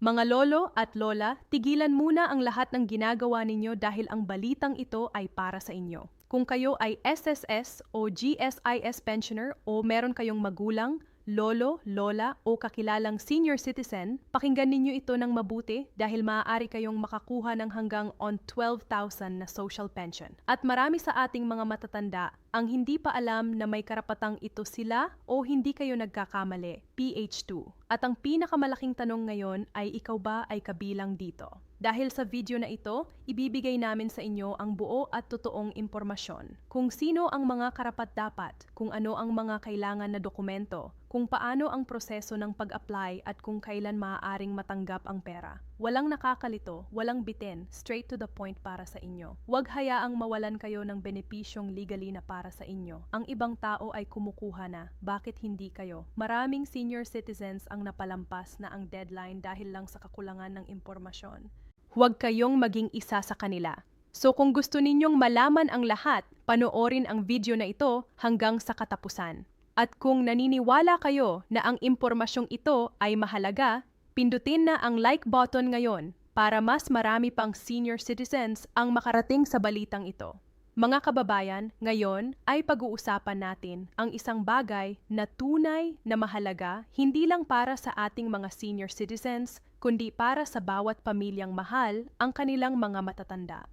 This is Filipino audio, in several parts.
Mga lolo at lola, tigilan muna ang lahat ng ginagawa ninyo dahil ang balitang ito ay para sa inyo. Kung kayo ay SSS o GSIS pensioner o meron kayong magulang, lolo, lola o kakilalang senior citizen, pakinggan ninyo ito ng mabuti dahil maaari kayong makakuha ng hanggang on 12,000 na social pension. At marami sa ating mga matatanda ang hindi pa alam na may karapatang ito sila o hindi kayo nagkakamali, PH2. At ang pinakamalaking tanong ngayon ay ikaw ba ay kabilang dito? Dahil sa video na ito, ibibigay namin sa inyo ang buo at totoong impormasyon. Kung sino ang mga karapat-dapat, kung ano ang mga kailangan na dokumento, kung paano ang proseso ng pag-apply at kung kailan maaaring matanggap ang pera. Walang nakakalito, walang bitin, straight to the point para sa inyo. Huwag hayaang mawalan kayo ng benepisyong legally na para sa inyo. Ang ibang tao ay kumukuha na. Bakit hindi kayo? Maraming senior citizens ang napalampas na ang deadline dahil lang sa kakulangan ng impormasyon. Huwag kayong maging isa sa kanila. So kung gusto ninyong malaman ang lahat, panoorin ang video na ito hanggang sa katapusan. At kung naniniwala kayo na ang impormasyong ito ay mahalaga, pindutin na ang like button ngayon para mas marami pang senior citizens ang makarating sa balitang ito. Mga kababayan, ngayon ay pag-uusapan natin ang isang bagay na tunay na mahalaga hindi lang para sa ating mga senior citizens, kundi para sa bawat pamilyang mahal ang kanilang mga matatanda.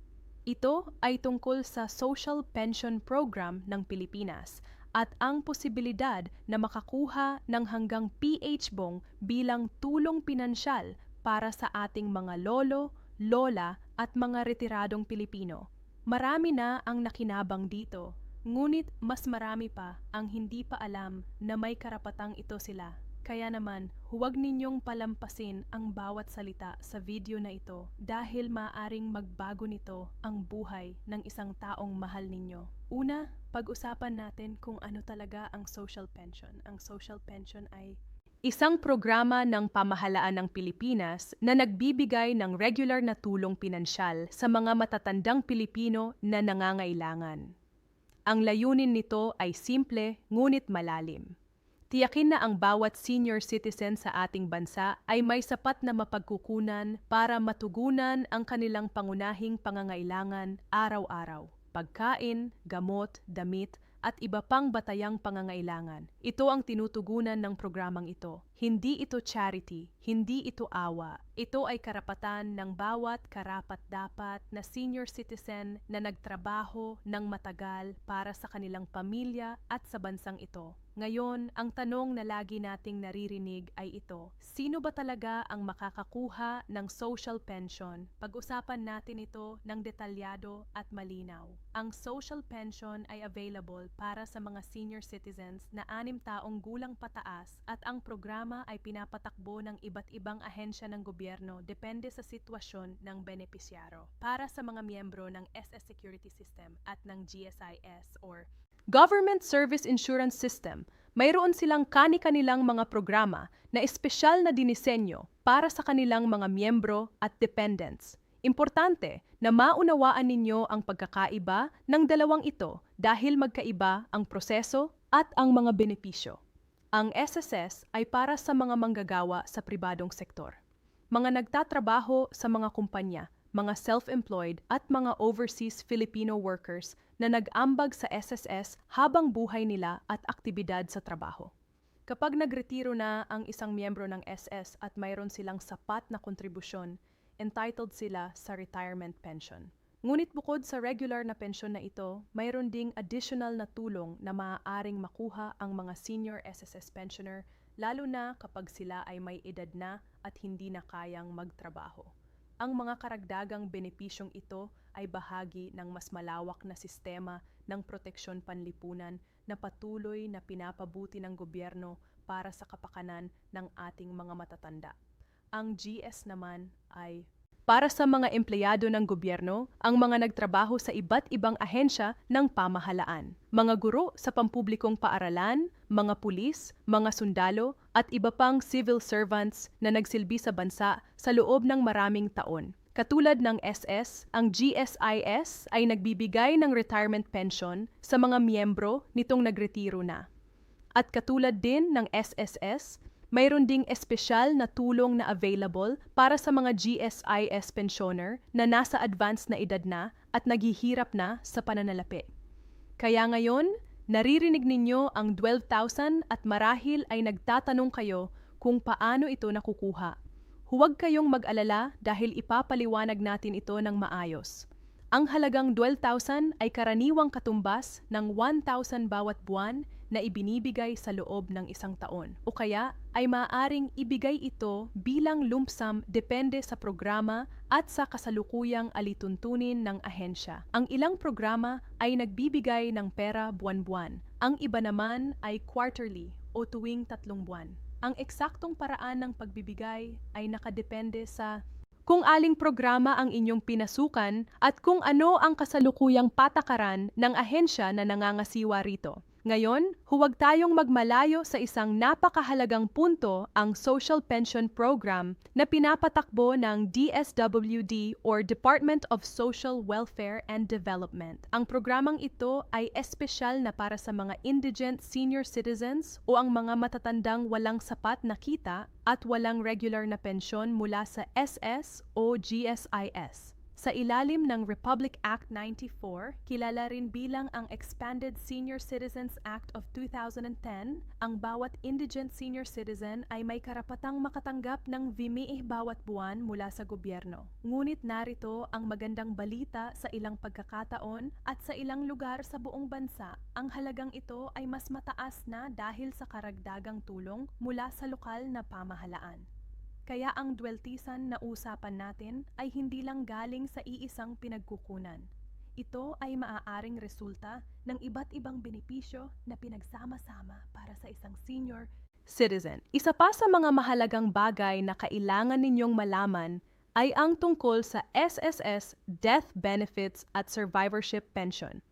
Ito ay tungkol sa Social Pension Program ng Pilipinas at ang posibilidad na makakuha ng hanggang PH-bong bilang tulong pinansyal para sa ating mga lolo, lola at mga retiradong Pilipino. Marami na ang nakinabang dito, ngunit mas marami pa ang hindi pa alam na may karapatang ito sila. Kaya naman, huwag ninyong palampasin ang bawat salita sa video na ito dahil maaaring magbago nito ang buhay ng isang taong mahal ninyo. Una, pag-usapan natin kung ano talaga ang social pension. Ang social pension ay isang programa ng pamahalaan ng Pilipinas na nagbibigay ng regular na tulong pinansyal sa mga matatandang Pilipino na nangangailangan. Ang layunin nito ay simple ngunit malalim. Tiyakin na ang bawat senior citizen sa ating bansa ay may sapat na mapagkukunan para matugunan ang kanilang pangunahing pangangailangan araw-araw. Pagkain, gamot, damit, at iba pang batayang pangangailangan. Ito ang tinutugunan ng programang ito. Hindi ito charity, hindi ito awa. Ito ay karapatan ng bawat karapat-dapat na senior citizen na nagtrabaho ng matagal para sa kanilang pamilya at sa bansang ito. Ngayon, ang tanong na lagi nating naririnig ay ito: sino ba talaga ang makakakuha ng social pension? Pag-usapan natin ito ng detalyado at malinaw. Ang social pension ay available para sa mga senior citizens na 6 taong gulang pataas at ang programa ay pinapatakbo ng iba't ibang ahensya ng gobyerno depende sa sitwasyon ng benepisyaro. Para sa mga miyembro ng SS Security System at ng GSIS or Government Service Insurance System, mayroon silang kani-kanilang mga programa na espesyal na dinisenyo para sa kanilang mga miyembro at dependents. Importante na maunawaan ninyo ang pagkakaiba ng dalawang ito dahil magkaiba ang proseso at ang mga benepisyo. Ang SSS ay para sa mga manggagawa sa pribadong sektor, mga nagtatrabaho sa mga kumpanya, mga self-employed at mga overseas Filipino workers na nag-ambag sa SSS habang buhay nila at aktibidad sa trabaho. Kapag nagretiro na ang isang miyembro ng SS at mayroon silang sapat na kontribusyon, entitled sila sa retirement pension. Ngunit bukod sa regular na pensyon na ito, mayroon ding additional na tulong na maaaring makuha ang mga senior SSS pensioner lalo na kapag sila ay may edad na at hindi na kayang magtrabaho. Ang mga karagdagang benepisyong ito ay bahagi ng mas malawak na sistema ng proteksyon panlipunan na patuloy na pinapabuti ng gobyerno para sa kapakanan ng ating mga matatanda. Ang GS naman ay para sa mga empleyado ng gobyerno, ang mga nagtrabaho sa iba't ibang ahensya ng pamahalaan, mga guro sa pampublikong paaralan, mga pulis, mga sundalo, at iba pang civil servants na nagsilbi sa bansa sa loob ng maraming taon. Katulad ng SS, ang GSIS ay nagbibigay ng retirement pension sa mga miyembro nitong nagretiro na. At katulad din ng SSS, Mayroon ding espesyal na tulong na available para sa mga GSIS pensioner na nasa advanced na edad na at naghihirap na sa pananalapi. Kaya ngayon, naririnig ninyo ang 12,000 at marahil ay nagtatanong kayo kung paano ito nakukuha. Huwag kayong mag-alala dahil ipapaliwanag natin ito ng maayos. Ang halagang 12,000 ay karaniwang katumbas ng 1,000 bawat buwan na ibinibigay sa loob ng isang taon. O kaya ay maaaring ibigay ito bilang lump sum depende sa programa at sa kasalukuyang alituntunin ng ahensya. Ang ilang programa ay nagbibigay ng pera buwan-buwan. Ang iba naman ay quarterly o tuwing 3 buwan. Ang eksaktong paraan ng pagbibigay ay nakadepende sa kung aling programa ang inyong pinasukan at kung ano ang kasalukuyang patakaran ng ahensya na nangangasiwa rito. Ngayon, huwag tayong magmalayo sa isang napakahalagang punto, ang Social Pension Program na pinapatakbo ng DSWD or Department of Social Welfare and Development. Ang programang ito ay espesyal na para sa mga indigent senior citizens o ang mga matatandang walang sapat na kita at walang regular na pensyon mula sa SS o GSIS. Sa ilalim ng Republic Act 94, kilala rin bilang ang Expanded Senior Citizens Act of 2010, ang bawat indigent senior citizen ay may karapatang makatanggap ng VMI bawat buwan mula sa gobyerno. Ngunit narito ang magandang balita: sa ilang pagkakataon at sa ilang lugar sa buong bansa, ang halagang ito ay mas mataas na dahil sa karagdagang tulong mula sa lokal na pamahalaan. Kaya ang dweltisan na usapan natin ay hindi lang galing sa iisang pinagkukunan. Ito ay maaaring resulta ng iba't ibang benepisyo na pinagsama-sama para sa isang senior citizen. Isa pa sa mga mahalagang bagay na kailangan ninyong malaman ay ang tungkol sa SSS, death benefits at survivorship pension.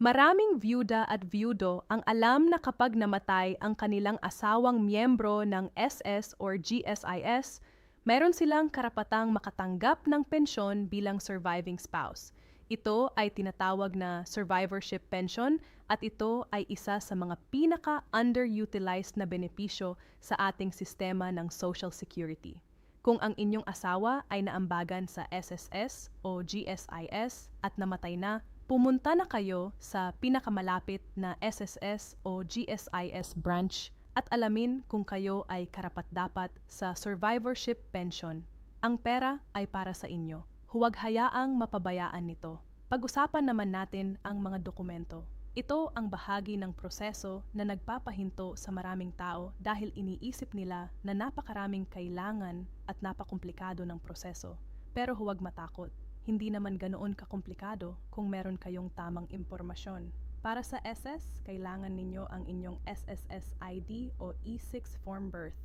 Maraming byuda at byudo ang alam na kapag namatay ang kanilang asawang miyembro ng SS or GSIS, meron silang karapatang makatanggap ng pensyon bilang surviving spouse. Ito ay tinatawag na survivorship pension at ito ay isa sa mga pinaka-underutilized na benepisyo sa ating sistema ng Social Security. Kung ang inyong asawa ay naambagan sa SSS o GSIS at namatay na, pumunta na kayo sa pinakamalapit na SSS o GSIS branch at alamin kung kayo ay karapat-dapat sa survivorship pension. Ang pera ay para sa inyo. Huwag hayaang mapabayaan nito. Pag-usapan naman natin ang mga dokumento. Ito ang bahagi ng proseso na nagpapahinto sa maraming tao dahil iniisip nila na napakaraming kailangan at napakomplikado ng proseso. Pero huwag matakot. Hindi naman ganoon kakomplikado kung meron kayong tamang impormasyon. Para sa SS, kailangan ninyo ang inyong SSS ID o E6 Form Birth.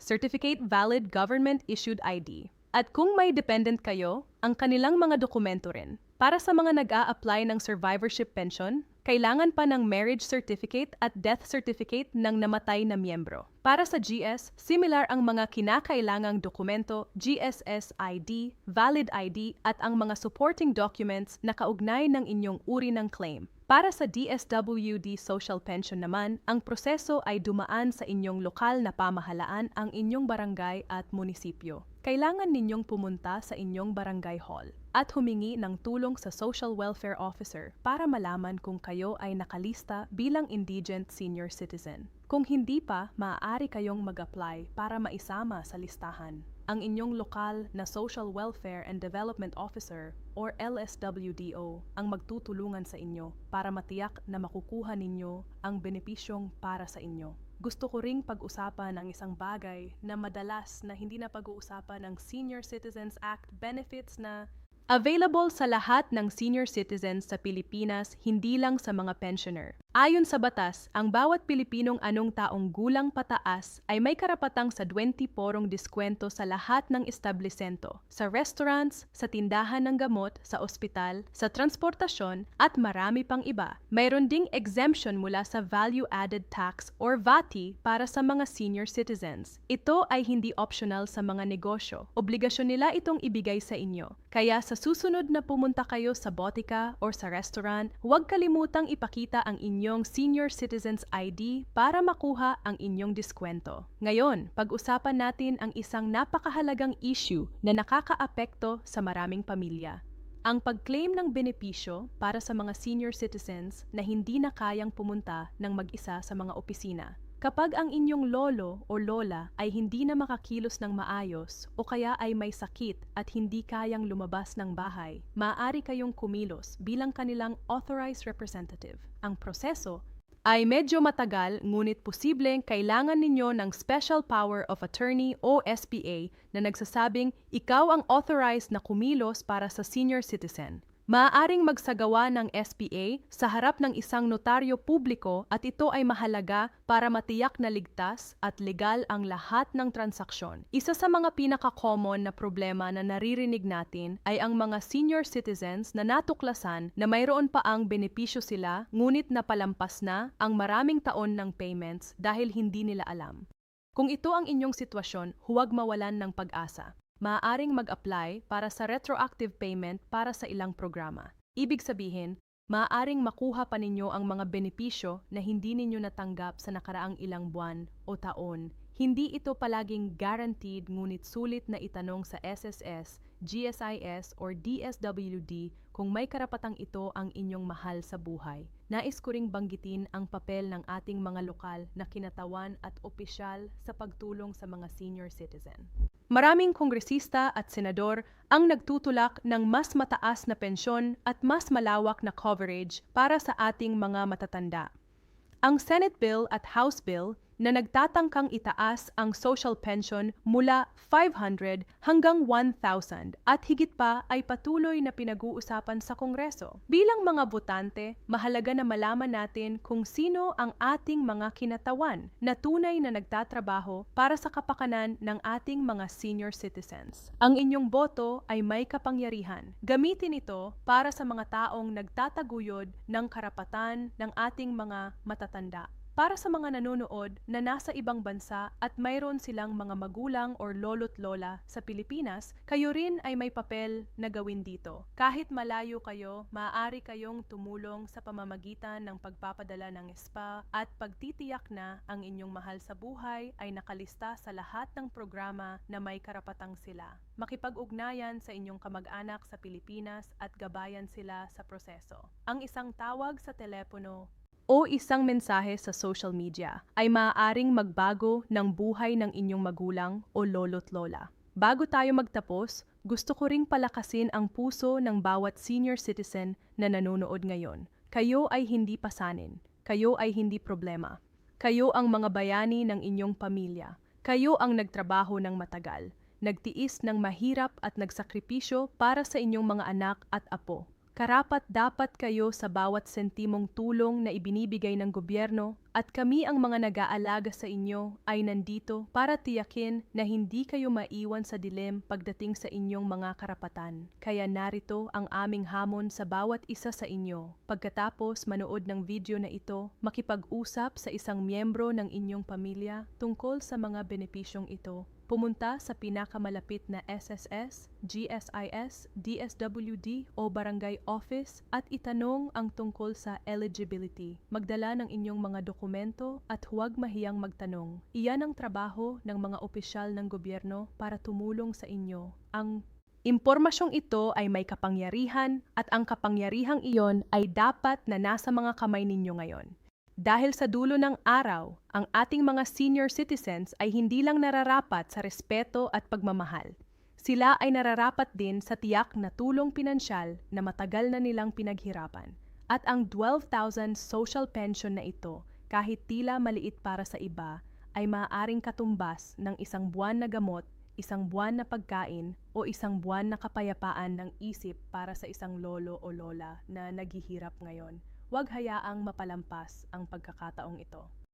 Certificate Valid Government Issued ID. At kung may dependent kayo, ang kanilang mga dokumento rin. Para sa mga nag-a-apply ng survivorship pension, kailangan pa ng marriage certificate at death certificate ng namatay na miyembro. Para sa GS, similar ang mga kinakailangang dokumento, GSS ID, valid ID at ang mga supporting documents na kaugnay ng inyong uri ng claim. Para sa DSWD Social Pension naman, ang proseso ay dumaan sa inyong lokal na pamahalaan, ang inyong barangay at munisipyo. Kailangan ninyong pumunta sa inyong barangay hall at humingi ng tulong sa Social Welfare Officer para malaman kung kayo ay nakalista bilang indigent senior citizen. Kung hindi pa, maaari kayong mag-apply para maisama sa listahan. Ang inyong lokal na Social Welfare and Development Officer or LSWDO ang magtutulungan sa inyo para matiyak na makukuha ninyo ang benepisyong para sa inyo. Gusto ko ring pag-usapan ang isang bagay na madalas na hindi na pag-uusapan ng Senior Citizens Act benefits na available sa lahat ng senior citizens sa Pilipinas, hindi lang sa mga pensioner. Ayon sa batas, ang bawat Pilipinong anong taong gulang pataas ay may karapatang sa 20 porong diskwento sa lahat ng establishento, sa restaurants, sa tindahan ng gamot, sa ospital, sa transportasyon, at marami pang iba. Mayroon ding exemption mula sa value-added tax or VATI para sa mga senior citizens. Ito ay hindi optional sa mga negosyo. Obligasyon nila itong ibigay sa inyo. Kaya sa susunod na pumunta kayo sa botika or sa restaurant, huwag kalimutang ipakita ang inyong inyong Senior Citizens ID para makuha ang inyong diskwento. Ngayon, pag-usapan natin ang isang napakahalagang issue na nakakaapekto sa maraming pamilya. Ang pag-claim ng benepisyo para sa mga senior citizens na hindi na kayang pumunta ng mag-isa sa mga opisina. Kapag ang inyong lolo o lola ay hindi na makakilos ng maayos o kaya ay may sakit at hindi kayang lumabas ng bahay, maaari kayong kumilos bilang kanilang authorized representative. Ang proseso ay medyo matagal ngunit posibleng kailangan ninyo ng Special Power of Attorney o SPA na nagsasabing ikaw ang authorized na kumilos para sa senior citizen. Maaaring magsagawa ng SPA sa harap ng isang notaryo publiko at ito ay mahalaga para matiyak na ligtas at legal ang lahat ng transaksyon. Isa sa mga pinaka-common na problema na naririnig natin ay ang mga senior citizens na natuklasan na mayroon pa ang benepisyo sila ngunit napalampas na ang maraming taon ng payments dahil hindi nila alam. Kung ito ang inyong sitwasyon, huwag mawalan ng pag-asa. Maaaring mag-apply para sa retroactive payment para sa ilang programa. Ibig sabihin, maaaring makuha pa ninyo ang mga benepisyo na hindi ninyo natanggap sa nakaraang ilang buwan o taon. Hindi ito palaging guaranteed ngunit sulit na itanong sa SSS, GSIS or DSWD kung may karapatang ito ang inyong mahal sa buhay. Nais ko ring banggitin ang papel ng ating mga lokal na kinatawan at opisyal sa pagtulong sa mga senior citizen. Maraming kongresista at senador ang nagtutulak ng mas mataas na pensyon at mas malawak na coverage para sa ating mga matatanda. Ang Senate Bill at House Bill na nagtatangkang itaas ang social pension mula 500 hanggang 1,000 at higit pa ay patuloy na pinag-uusapan sa Kongreso. Bilang mga botante, mahalaga na malaman natin kung sino ang ating mga kinatawan na tunay na nagtatrabaho para sa kapakanan ng ating mga senior citizens. Ang inyong boto ay may kapangyarihan. Gamitin ito para sa mga taong nagtataguyod ng karapatan ng ating mga matatanda. Para sa mga nanonood na nasa ibang bansa at mayroon silang mga magulang or lolo't lola sa Pilipinas, kayo rin ay may papel na gawin dito. Kahit malayo kayo, maaari kayong tumulong sa pamamagitan ng pagpapadala ng SPA at pagtitiyak na ang inyong mahal sa buhay ay nakalista sa lahat ng programa na may karapatang sila. Makipag-ugnayan sa inyong kamag-anak sa Pilipinas at gabayan sila sa proseso. Ang isang tawag sa telepono o isang mensahe sa social media ay maaaring magbago ng buhay ng inyong magulang o lolo't lola. Bago tayo magtapos, gusto ko ring palakasin ang puso ng bawat senior citizen na nanonood ngayon. Kayo ay hindi pasanin. Kayo ay hindi problema. Kayo ang mga bayani ng inyong pamilya. Kayo ang nagtrabaho ng matagal, nagtiis ng mahirap at nagsakripisyo para sa inyong mga anak at apo. Karapat-dapat kayo sa bawat sentimong tulong na ibinibigay ng gobyerno at kami ang mga nag-aalaga sa inyo ay nandito para tiyakin na hindi kayo maiwan sa dilim pagdating sa inyong mga karapatan. Kaya narito ang aming hamon sa bawat isa sa inyo. Pagkatapos manood ng video na ito, makipag-usap sa isang miyembro ng inyong pamilya tungkol sa mga benepisyong ito. Pumunta sa pinakamalapit na SSS, GSIS, DSWD o barangay office at itanong ang tungkol sa eligibility. Magdala ng inyong mga dokumento at huwag mahiyang magtanong. Iyan ang trabaho ng mga opisyal ng gobyerno para tumulong sa inyo. Ang impormasyong ito ay may kapangyarihan at ang kapangyarihang iyon ay dapat na nasa mga kamay ninyo ngayon. Dahil sa dulo ng araw, ang ating mga senior citizens ay hindi lang nararapat sa respeto at pagmamahal. Sila ay nararapat din sa tiyak na tulong pinansyal na matagal na nilang pinaghirapan. At ang 12,000 social pension na ito, kahit tila maliit para sa iba, ay maaaring katumbas ng isang buwan na gamot, isang buwan na pagkain, o isang buwan na kapayapaan ng isip para sa isang lolo o lola na naghihirap ngayon. Huwag hayaang mapalampas ang pagkakataong ito.